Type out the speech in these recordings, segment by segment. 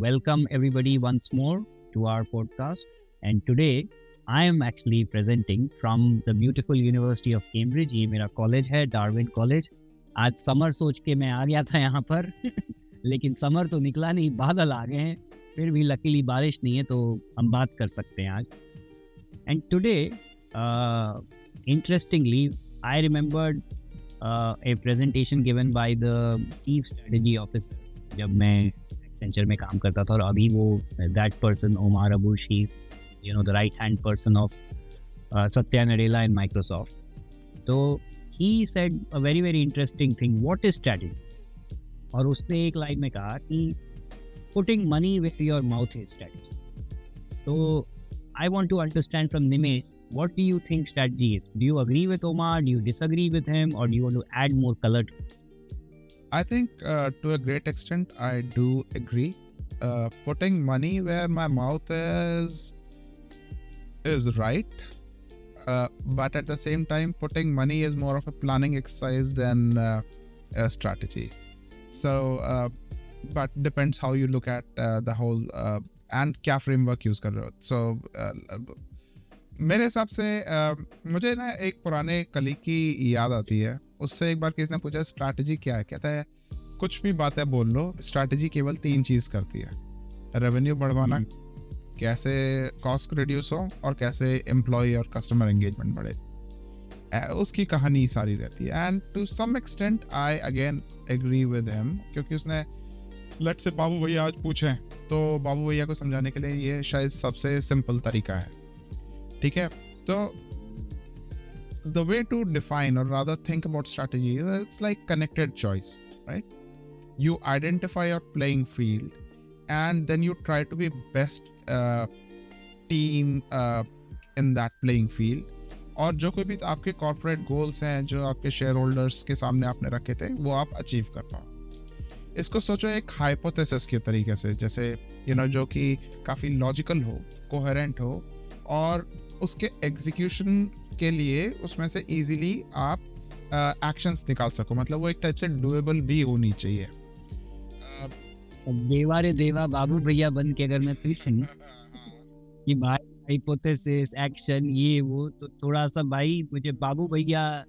welcome everybody once more to our podcast. And today I am actually presenting from the beautiful University of Cambridge. ये मेरा college है, Darwin college. आज summer सोच के मैं आ गया था यहाँ पर लेकिन समर तो निकला नहीं, बादल आ गए हैं. फिर भी लकीली बारिश नहीं है तो हम बात कर सकते हैं आज. And today, interestingly, I remembered a presentation given by the Chief Strategy Officer. जब मैं Accenture में काम करता था और अभी वो that person Omar Abush, he's the right hand person of Satya Nadella in Microsoft. So he said a very very interesting thing. What is strategy? और उसने एक लाइन में कहा कि putting money where your mouth is strategy. So I want to understand from Nimesh, what do you think strategy is? Do you agree with Omar? Do you disagree with him? Or do you want to add more color to it? I think to a great extent, I do agree. Putting money where my mouth is right. But at the same time, putting money is more of a planning exercise than a strategy. So, but depends how you look at the whole and क्या framework use कर रहे हो. So, मेरे हिसाब से मुझे ना एक पुराने कलीग की याद आती है. उससे एक बार किसी ने पूछा स्ट्रैटेजी क्या है. कहता है कुछ भी बातें बोल लो, स्ट्रैटेजी केवल 3 चीज़ करती है: रेवेन्यू बढ़वाना, कैसे कॉस्ट रिड्यूस हो और कैसे एम्प्लॉय और कस्टमर एंगेजमेंट बढ़े. उसकी कहानी सारी रहती है. And to some extent I again agree with him, क्योंकि उसने लेट्स से बाबू भैया आज पूछें तो बाबू भैया को समझाने के लिए ये शायद सबसे सिंपल तरीका है. ठीक है, तो the way to define or rather think about strategy is it's like connected choice, right? You identify your playing field and then you try to be best team in that playing field. और जो कोई भी आपके corporate goals हैं, जो आपके shareholders के सामने आपने रखे थे, वो आप achieve कर पाओ. इसको सोचो एक hypothesis के तरीके से, जैसे जो कि काफ़ी logical हो, coherent हो और उसके एग्जीक्यूशन के लिए उसमें से इजीली आप एक्शंस निकाल सको. मतलब वो एक टाइप से डूएबल भी होनी चाहिए. देवा रे देवा बाबू भैया बन के अगर मैं पूछूं कि भाई हाइपोथेसिस एक्शन ये वो, तो थोड़ा सा भाई मुझे बाबू भैया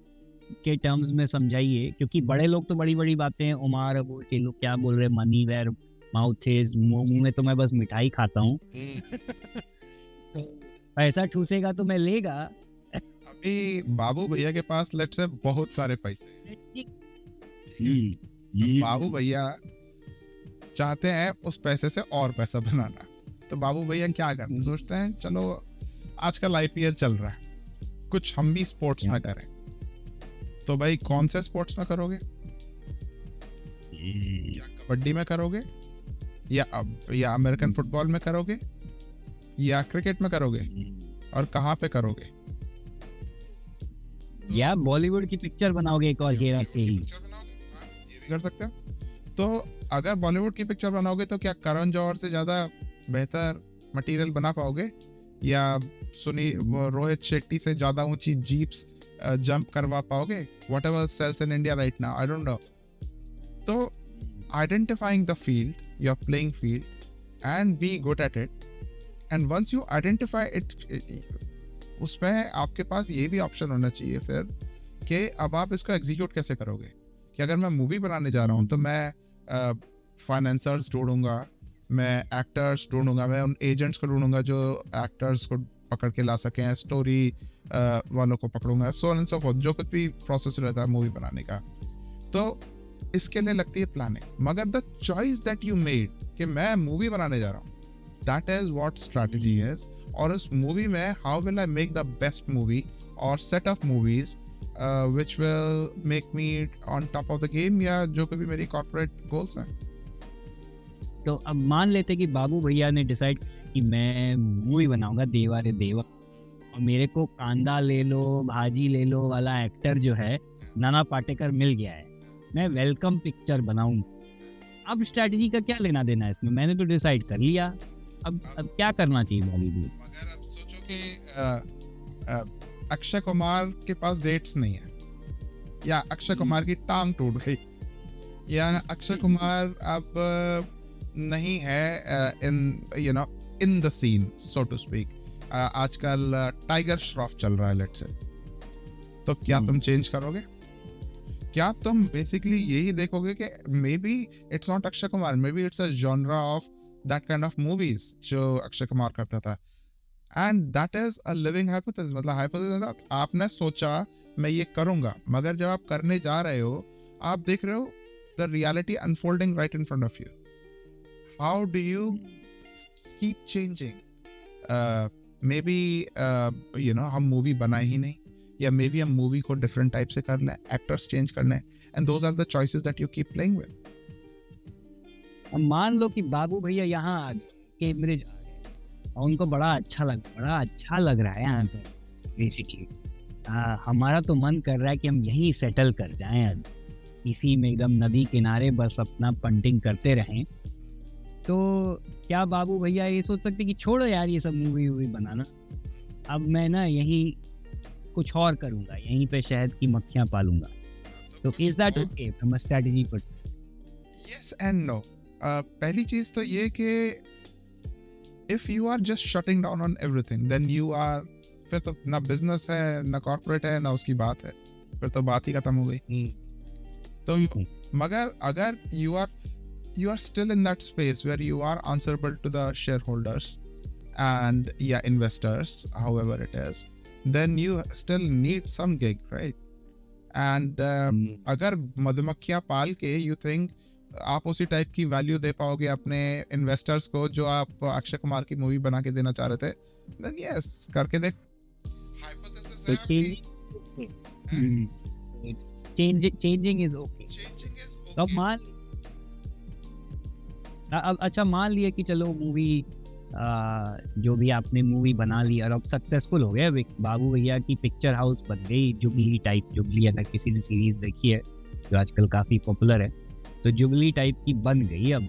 के टर्म्स में समझाइए, क्योंकि बड़े लोग तो बड़ी बड़ी बातें, उमार अबू के लोग क्या बोल रहे हैं, मनी वेयर माउथ इज, मुंह में तो मैं बस मिठाई खाता हूँ पैसा ठूसेगा तो मैं लेगा. अभी बाबू भैया के पास लेट्स से बहुत सारे पैसे, बाबू भैया चाहते हैं उस पैसे से और पैसा बनाना. तो बाबू भैया क्या करते हैं, सोचते हैं चलो आजकल आईपीएल चल रहा है, कुछ हम भी स्पोर्ट्स में करें. तो भाई कौन से स्पोर्ट्स में करोगे? क्या कबड्डी में करोगे, या अमेरिकन फुटबॉल में करोगे, या क्रिकेट में करोगे, और कहाँ पे करोगे? या बॉलीवुड की पिक्चर बनाओगे एक और हीरा की, ये भी कर सकते हो. तो अगर बॉलीवुड की पिक्चर बनाओगे तो क्या करण जौहर से ज़्यादा बेहतर मटेरियल बना पाओगे, या रोहित शेट्टी से ज़्यादा ऊंची जीप्स जंप करवा पाओगे? Whatever sells in India right now, I don't know. तो identifying the field, your playing field, and be good at it. And once you identify it, उसमें आपके पास ये भी ऑप्शन होना चाहिए फिर कि अब आप इसको एग्जीक्यूट कैसे करोगे. कि अगर मैं मूवी बनाने जा रहा हूँ तो मैं फाइनेंसर्स ढूंढूंगा, मैं एक्टर्स ढूंढूंगा, मैं उन एजेंट्स को ढूंढूंगा जो एक्टर्स को पकड़ के ला सकें, स्टोरी वालों को पकड़ूंगा, सो एंड सो फोर्थ, जो कुछ भी प्रोसेस रहता है मूवी बनाने का. तो इसके लिए लगती है प्लानिंग. मगर the choice that you made कि मैं मूवी बनाने जा रहा हूँ, that is what strategy is. और उस मूवी में how will I make the best movie or set of movies which will make me on top of the game, या जो भी मेरी corporate goals हैं. तो अब मान लेते कि बाबू भैया ने डिसाइड कि मैं मूवी बनाऊंगा देवा रे देवा, और मेरे को कांदा ले लो भाजी ले लो वाला एक्टर जो है नाना पाटेकर मिल गया है, मैं वेलकम पिक्चर बनाऊंगा. अब स्ट्रैटेजी का क्या लेना देना है इसमें, मैंने तो डिसाइड कर लिया, अब क्या करना चाहिए बॉलीवुड. मगर अब सोचो कि अक्षय कुमार के पास डेट्स नहीं है, या अक्षय कुमार की टांग टूट गई, या अक्षय कुमार अब नहीं है in the scene so to speak. आजकल टाइगर श्रॉफ चल रहा है लेट्स से, तो क्या तुम चेंज करोगे? क्या तुम बेसिकली यही देखोगे कि may be it's not Akshay Kumar, may be it's a genre of that kind of movies जो अक्षय कुमार करता था, and that is a living hypothesis. मतलब हाइपोथेसिस आपने सोचा मैं ये करूंगा, मगर जब आप करने जा रहे हो आप देख रहे हो the reality unfolding right in front of you. How do you keep changing? Maybe हम मूवी बनाए ही नहीं, या मे बी हम मूवी को डिफरेंट टाइप से करना है, एक्टर्स चेंज करना है, and those are the choices that you keep playing with. अब मान लो कि बाबू भैया यहाँ आ गए, कैम्ब्रिज आ गए, और उनको बड़ा अच्छा लग रहा है यहाँ पर बेसिकली। हमारा तो मन कर रहा है कि हम यहीं सेटल कर जाएं, अब इसी में एकदम नदी किनारे बस अपना पंटिंग करते रहें। तो क्या बाबू भैया ये सोच सकते कि छोड़ो यार ये सब मूवी बनाना, अब मैं ना यहीं कुछ और करूंगा, यहीं पे शहद की मक्खियां पालूंगा? तो is that okay from a strategy perspective? Yes and no. पहली चीज तो ये कि if you are just shutting down on everything then you are, फिर तो ना बिजनेस है ना कॉर्पोरेट है ना उसकी बात है, फिर तो बात ही खत्म हो गई। तो मगर अगर you are still in that space where you are answerable to the shareholders and investors, however it is, then you still need some gig, right? And अगर मधुमक्खियां पाल के you think आप उसी टाइप की वैल्यू दे पाओगे अपने इन्वेस्टर्स को जो आप अक्षय कुमार की मूवी बना के देना चाह रहे थे, then yes, करके देखो। हाइपोथेसिस है आपकी, चेंजिंग इज ओके। अब मान अच्छा मान लिया कि चलो मूवी जो भी आपने मूवी बना ली और अब सक्सेसफुल हो गया, बाबू भैया की पिक्चर हाउस बन गई, जुबली टाइप। जुबली अगर किसी ने सीरीज देखी है जो आजकल काफ़ी पॉपुलर है, तो जुबली टाइप की बन गई। अब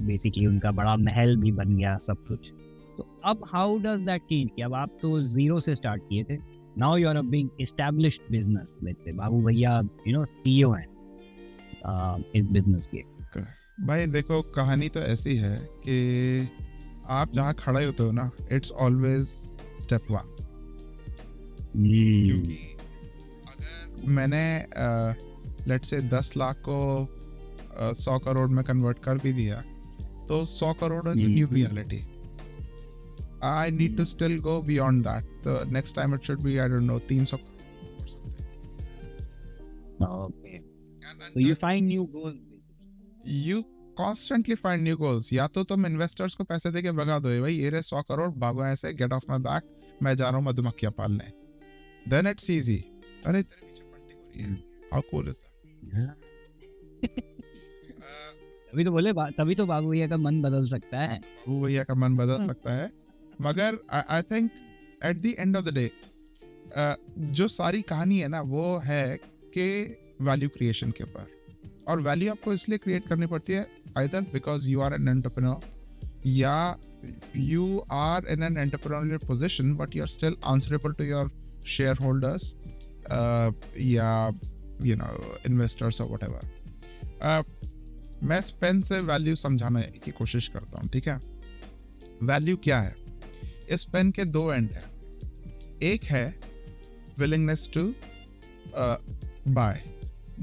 बेसिकली उनका बड़ा महल भी बन गया, सब कुछ। तो अब हाउ डज दैट चेंज? कि अब आप तो जीरो से स्टार्ट किए थे, now you are a big established business. Let's say Babu भैया सीईओ हैं इस बिजनेस के। भाई देखो, कहानी तो ऐसी है कि आप जहाँ खड़े होते हो ना, इट्स ऑलवेज स्टेप 1। क्योंकि अगर मैंने लेट्स से 10 लाख को 100 करोड़ में कन्वर्ट कर भी दिया, तो 100 crore is new reality. I need to still go beyond that. The next time it should be, I don't know, 300 crore or something. Okay. So you find new goals. You constantly find new goals. या तो तुम investors को पैसे देके भगा दो, भाई ये रहे 100 करोड़, भागो ऐसे, गेट ऑफ माय बैक, मैं जा रहा हूँ मधुमक्खियां पालने। Then it's easy. अरे तेरे पीछे पंटिंग हो रही है, how cool is that? तभी तो बाबू भैया का मन बदल सकता है। बाबू भैया का मन बदल सकता है, मगर I think at the end of the day जो सारी कहानी है ना, वो है कि वैल्यू क्रिएशन के ऊपर। और वैल्यू आपको इसलिए क्रिएट करनी पड़ती है either because you are an entrepreneur, या you are in an entrepreneurial position but you are still answerable to your shareholders या इन्वेस्टर्स और व्हाटएवर। मैं स्पेन से वैल्यू समझाने की कोशिश करता हूँ, ठीक है? वैल्यू क्या है? इस पेन के 2 एंड है। एक है willingness to buy,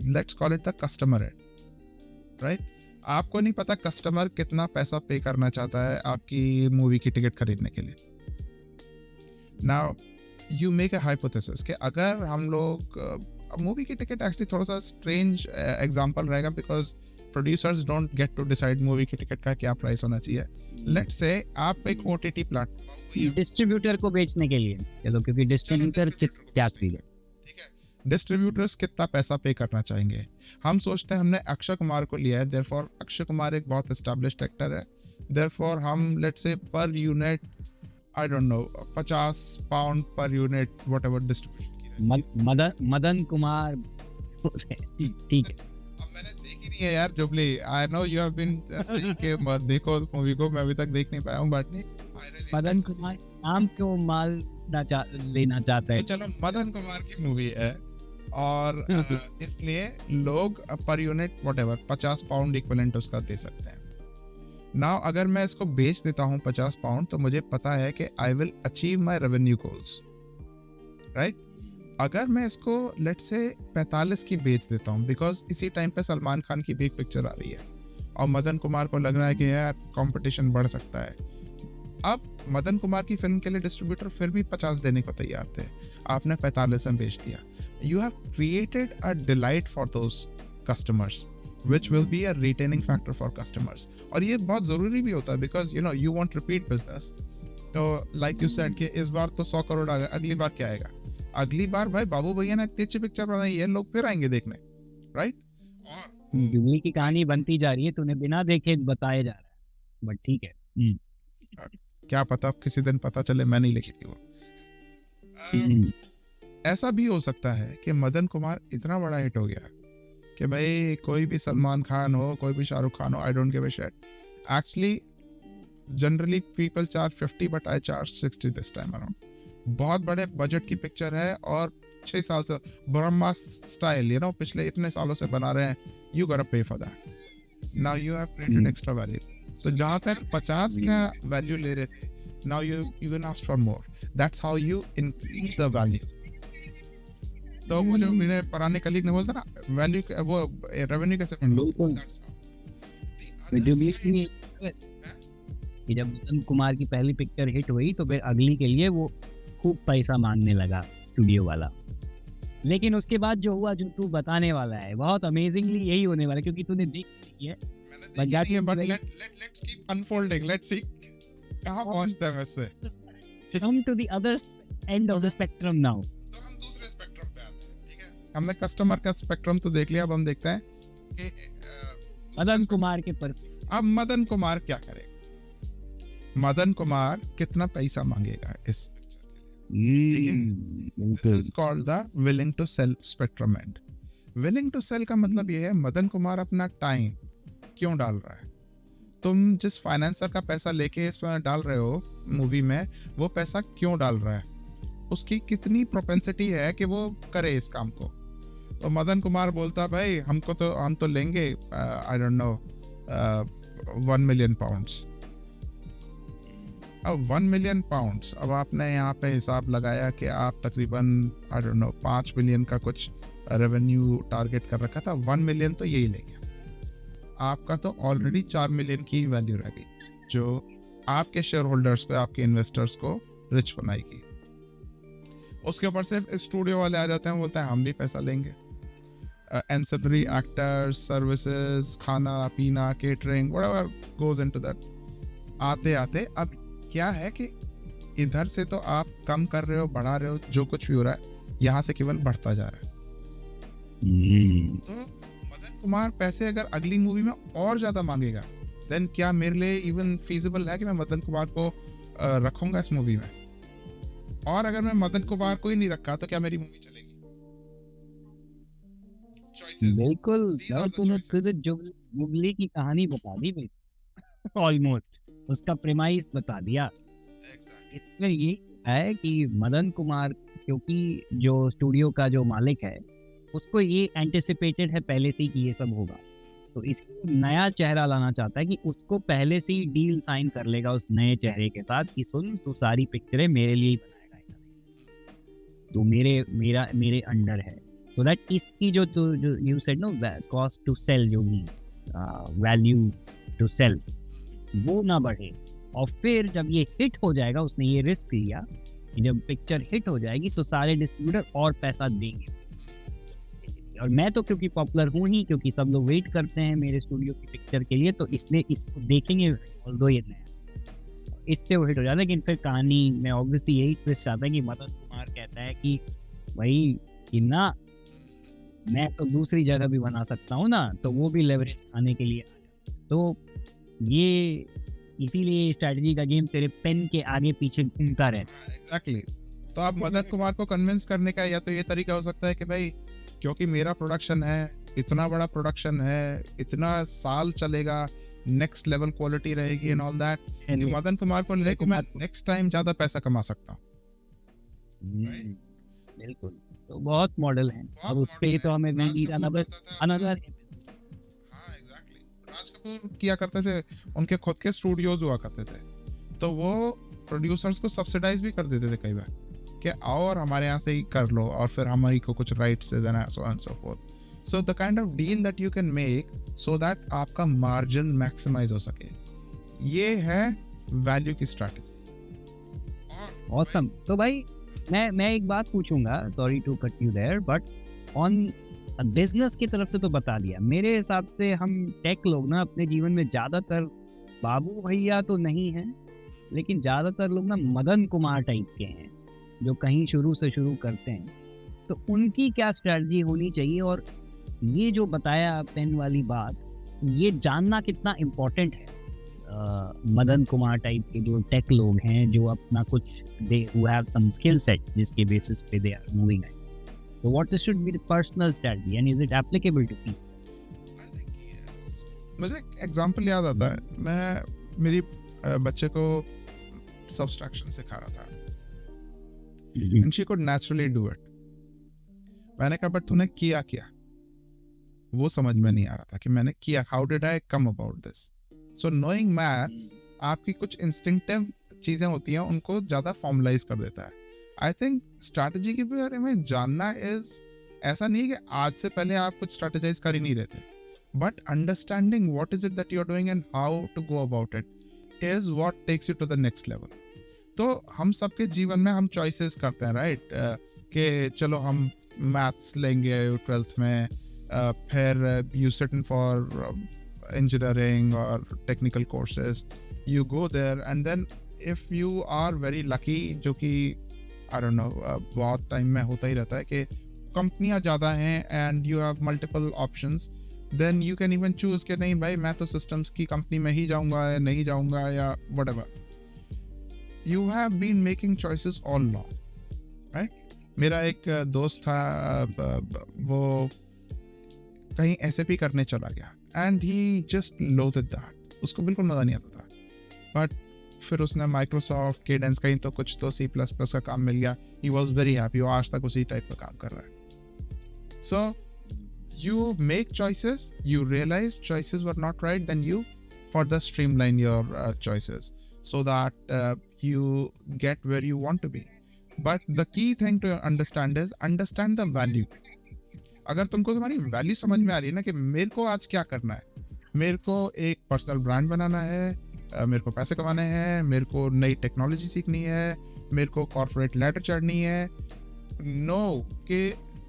let's call it the customer end, right? आपको नहीं पता कस्टमर कितना पैसा पे करना चाहता है आपकी मूवी की टिकट खरीदने के लिए। Now you make a hypothesis कि अगर हम लोग मूवी की टिकट, एक्चुअली थोड़ा सा स्ट्रेंज एग्जांपल रहेगा because producers don't get to decide movie की टिकट का क्या प्राइस होना चाहिए। लेट्स से आप एक ओटीटी प्लेटफॉर्म, डिस्ट्रीब्यूटर को बेचने के लिए, चलो, क्योंकि डिस्ट्रीब्यूटर क्या खरीदे, ठीक है? डिस्ट्रीब्यूटर्स कितना पैसा पे करना चाहेंगे? हम सोचते हैं हमने अक्षय कुमार को लिया है, देयरफॉर अक्षय कुमार एक बहुत एस्टैब्लिश्ड एक्टर है, देयरफॉर हम let's say per unit, I don't no, 50 pound per unit whatever distribution की मदन कुमार ठीक है। अब मैंने देखी नहीं है यार Jubilee, I know you have been saying कि मत देखो मूवी को, मैं अभी तक देख नहीं पाया हूं, बट मदन कुमार नाम क्यों माल लेना चाहता है? तो चलो, मदन कुमार की मूवी है और इसलिए लोग per unit whatever 50 pound equivalent उसका दे सकते हैं। नाउ अगर मैं इसको बेच देता हूँ 50 पाउंड, तो मुझे पता है कि I will achieve my revenue goals, right. अगर मैं इसको लेट से 45 की बेच देता हूँ, बिकॉज इसी टाइम पे सलमान खान की भी एक पिक्चर आ रही है और मदन कुमार को लग रहा है कि यार कंपटीशन बढ़ सकता है, अब मदन कुमार की फिल्म के लिए डिस्ट्रीब्यूटर फिर भी 50 देने को तैयार थे, आपने 45 में बेच दिया। You have created a delight for those customers which will be a retaining factor for customers, और ये बहुत ज़रूरी भी होता है because you know you want repeat business। तो like you said कि इस बार तो 100 करोड़ आ गया, अगली बार क्या आएगा, अगली बार भाई बाबू भैया ने इतनी अच्छी पिक्चर बनाई है, लोग फिर आएंगे देखने, राइट। और जुबली की कहानी बनती जा रही है, तूने बिना देखे बताया जा रहा है, बट ठीक है। क्या पता किसी दिन पता चले मैं नहीं लिखी थी वो। ऐसा भी हो सकता है कि मदन कुमार इतना बड़ा हिट हो गया कि भाई कोई भी सलमान खान हो, कोई भी शाहरुख खान हो, I don't give a shit, actually generally people charge 50 but I charge 60 this time around. बहुत बड़े बजट की पिक्चर है और 6 साल से ब्रह्मा स्टाइल, यू नो, पिछले इतने सालों से बना रहे हैं, यू गोटा पे for that, now you have created extra value. तो जहां तक 50 का वैल्यू ले रहे थे, now you can ask for more, that's how you increase the value. तो वो जो मेरे पुराने कलीग ने बोलता ना, वैल्यू वो रेवेन्यू कैसे बढ़ाओ, दैट्स हाउ। कि जब मदन कुमार की पहली पिक्चर हिट हुई तो फिर अगली के लिए वो खूब पैसा मांगने लगा स्टूडियो वाला, लेकिन उसके बाद जो हुआ, जो तू बताने वाला है, बहुत अमेजिंगली यही होने वाला है, क्योंकि तूने देख लिया है। मैंने देखी है, but let's keep unfolding, let's see कहां पहुंचते हैं वैसे। Come to the other end of the spectrum now. तो हम दूसरे स्पेक्ट्रम पे आते हैं, ठीक है। हमने कस्टमर का स्पेक्ट्रम तो देख लिया, अब हम देखते हैं कि मदन कुमार के पर अब मदन कुमार क्या करेगा, मदन कुमार कितना पैसा मांगेगा इस पिक्चर के लिए। This is called the willing to sell spectrum end. Willing to sell का मतलब ये है मदन कुमार अपना टाइम क्यों डाल रहा है। तुम जिस फाइनेंसर का पैसा लेके इसमें डाल रहे हो मूवी में, वो पैसा क्यों डाल रहा है, उसकी कितनी प्रोपेंसिटी है कि वो करे इस काम को। तो मदन कुमार बोलता भाई हमको तो हम तो लेंगे आई डोंट नो 1 मिलियन पाउंड्स। अब 1 मिलियन पाउंड्स, अब आपने यहाँ पे हिसाब लगाया कि आप तकरीबन आई डोंट नो 5 मिलियन का कुछ रेवेन्यू टारगेट कर रखा था, 1 मिलियन तो यही ले गया, आपका तो ऑलरेडी 4 मिलियन की वैल्यू रह गई, जो आपके शेयर होल्डर्स को, आपके इन्वेस्टर्स को रिच बनाएगी। उसके ऊपर से स्टूडियो वाले आ जाते हैं, बोलते हैं हम भी पैसा लेंगे, एंसेलरी एक्टर्स, सर्विसेज, खाना पीना, catering, whatever goes into that. आते आते अब क्या है कि इधर से तो आप कम कर रहे हो, बढ़ा रहे हो, जो कुछ भी हो रहा है यहाँ से केवल बढ़ता जा रहा है। तो मदन कुमार पैसे अगर अगली मूवी में और ज्यादा मांगेगा, देन क्या मेरे लिए इवन फीजिबल है कि मैं मदन कुमार को रखूंगा इस मूवी में। और अगर मैं मदन कुमार को ही नहीं रखा तो क्या मेरी मूवी चलेगी। बिल्कुल, तूने जुबली की कहानी बता दी भाई, ऑलमोस्ट उसका प्रेमाइस बता दिया। इसमें ये है कि मदन कुमार, क्योंकि जो स्टूडियो का जो मालिक है उसको ये एंटिसिपेटेड है पहले से ही कि ये सब होगा, तो इसको नया चेहरा लाना चाहता है कि उसको पहले से ही डील साइन कर लेगा उस नए चेहरे के साथ कि सुन तू सारी पिक्चरें मेरे लिए ही बनाएगा, तो मेरे अंडर है, सो दैट इसकी जो you said no cost to sell, जो भी वैल्यू टू सेल, वो ना बढ़े। और फिर जब ये हिट हो जाएगा, उसने ये रिस्क लिया कि जब पिक्चर हिट हो जाएगी तो सारे डिस्ट्रीब्यूटर और पैसा देंगे, और मैं तो क्योंकि पॉपुलर हूँ ही, क्योंकि सब लोग वेट करते हैं मेरे स्टूडियो की पिक्चर के लिए, तो इसलिए इसको देखेंगे, ऑल्दो ये नया, इससे वो हिट हो जाता है। लेकिन फिर कहानी में ऑब्वियसली यही ट्विस्ट आता है कि मदन कुमार कहता है कि भाई कि ना, मैं तो दूसरी जगह भी बना सकता हूँ ना, तो वो भी लेवरेज आने के लिए। तो ये इसीलिए स्ट्रैटेजी का गेम तेरे पेन के आगे पीछे घूमता रहता है। एग्जैक्टली। तो आप मदन कुमार को कन्विंस करने का या तो ये तरीका हो सकता है कि भाई क्योंकि मेरा प्रोडक्शन है, इतना बड़ा प्रोडक्शन है, इतना साल चलेगा, नेक्स्ट लेवल क्वालिटी रहेगी एंड ऑल दैट, कि मदन कुमार को लेके मैं नेक्स्ट टाइम ज्यादा पैसा कमा सकता हूँ। बिल्कुल, तो बहुत मॉडल हैं, और उस पे तो हमें अनदर हाँ एग्जैक्टली। राज कपूर किया करते थे, उनके खुद के स्टूडियोज हुआ करते थे, तो वो प्रोड्यूसर्स को सब्सिडाइज भी कर देते थे कई बार कि आओ और हमारे यहाँ से ही कर लो और फिर हमारी को कुछ राइट्स दे देना, so and so fourth. So the kind of deal that you can make so that आपका मार्जिन मैक्सिमाइज हो सके, ये है वैल्यू की स्ट्रैटेजी। ऑसम। तो भाई मैं एक बात पूछूंगा, sorry to cut you there, but on business की तरफ से तो बता दिया। मेरे हिसाब से हम टेक लोग ना अपने जीवन में ज़्यादातर बाबू भैया तो नहीं हैं, लेकिन ज़्यादातर लोग ना मदन कुमार टाइप के हैं जो कहीं शुरू से शुरू करते हैं। तो उनकी क्या स्ट्रैटेजी होनी चाहिए, और ये जो बताया पेन वाली बात, ये जानना कितना इम्पोर्टेंट है। मदन कुमार टाइप के जो टेक लोग हैं जो अपना कुछ they who have some skill set जिसके बेसिस पे दे आर मूविंग है, so what should be the personal strategy and is it applicable to people? I think yes. मुझे एक एग्जांपल याद आता है, मैं मेरी बच्चे को सब्सट्रैक्शन सिखा रहा था and she could naturally do it. मैंने कहा बट तूने किया क्या, वो समझ में नहीं आ रहा था कि मैंने किया, how did I come about this? So knowing maths आपकी कुछ इंस्टिंक्टिव चीजें होती हैं उनको ज्यादा फॉर्मलाइज कर देता है। आई थिंक स्ट्रैटेजी के बारे में जानना इज ऐसा नहीं है कि आज से पहले आप कुछ स्ट्रैटेजाइज कर ही नहीं रहे थे, but understanding what is it that you are doing and how to go about it is what takes you to the next level. तो हम सबके जीवन में हम चॉइसेस करते हैं, राइट? कि चलो हम मैथ्स लेंगे 12th में, फिर you sit in for engineering or technical courses, you go there and then if you are very lucky, जो कि I don't know बहुत टाइम में होता ही रहता है कि कंपनियां ज़्यादा हैं and you have multiple options, then you can even choose कि नहीं भाई मैं तो systems की कंपनी में ही जाऊंगा या नहीं जाऊंगा या whatever. You have been making choices all along, right? मेरा एक दोस्त था, वो कहीं SAP करने चला गया and he just loathed that, उसको बिल्कुल मजा नहीं आता था, बट फिर उसने माइक्रोसॉफ्ट केडेंस कहीं तो कुछ तो C++ का काम मिल गया, he was very happy, वो आज तक उसी टाइप का काम कर रहा है। So you make choices, you realize choices were not right, then you further streamline your choices so that you get where you want to be. But the key thing to understand is understand the value. अगर तुमको तुम्हारी value समझ में आ रही है ना कि मेरे को आज क्या करना है, मेरे को एक पर्सनल ब्रांड बनाना है, मेरे को पैसे कमाने हैं, मेरे को नई टेक्नोलॉजी सीखनी है, मेरे को कॉर्पोरेट लैडर चढ़नी है, नो कि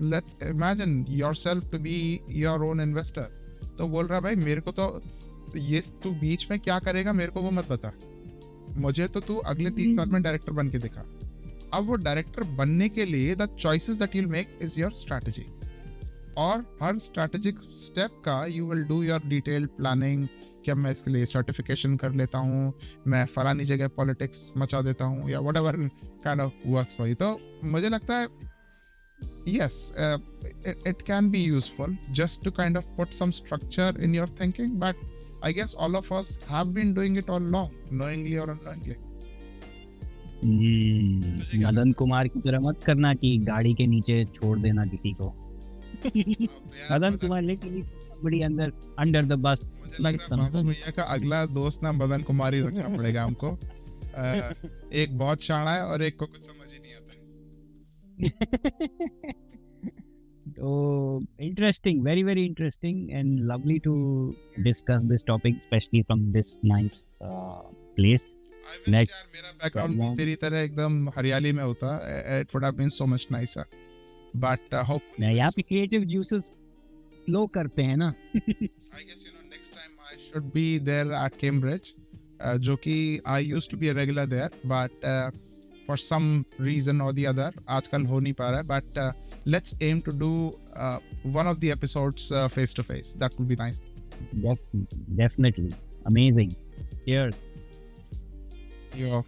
let's imagine yourself to be your own investor. तो बोल रहा भाई मेरे को तो ये तू बीच में क्या करेगा मेरे को वो मत बता, मुझे तो तू अगले 3 साल में डायरेक्टर बन के दिखा। अब वो डायरेक्टर बनने के लिए the choices that you will make is your strategy, और हर स्ट्रैटेजिक स्टेप का you will do your detail planning कि अब मैं इसके लिए सर्टिफिकेशन कर लेता हूँ, मैं फलानी जगह पॉलिटिक्स मचा देता हूँ या whatever kind of works for you. तो मुझे लगता है yes, it can be useful just to kind of put some structure in your thinking, but I guess all of us have been doing it all along, knowingly or unknowingly. Madan Kumar की तरह मत करना कि गाड़ी के नीचे छोड़ देना किसी को। मदन कुमार लेकिन बड़ी अंडर द बस। मुझे लग रहा है बाबू भैया का अगला दोस्त ना मदन कुमार ही रखना पड़ेगा हमको। एक बहुत शाना है और एक को कुछ समझ ही नहीं आता। So interesting, very very interesting and lovely to discuss this topic, especially from this nice place. I wish यार मेरा बैकग्राउंड भी तेरी तरह एकदम हरियाली में होता, it would have been so much nicer. But hopefully यहाँ पे creative juices flow करते हैं ना। I guess next time I should be there at Cambridge, जो कि I used to be a regular there, but for some reason or the other आजकल हो नहीं पा रहा है, but let's aim to do one of the episodes face to face. That would be nice. Definitely amazing. Cheers. Yeah.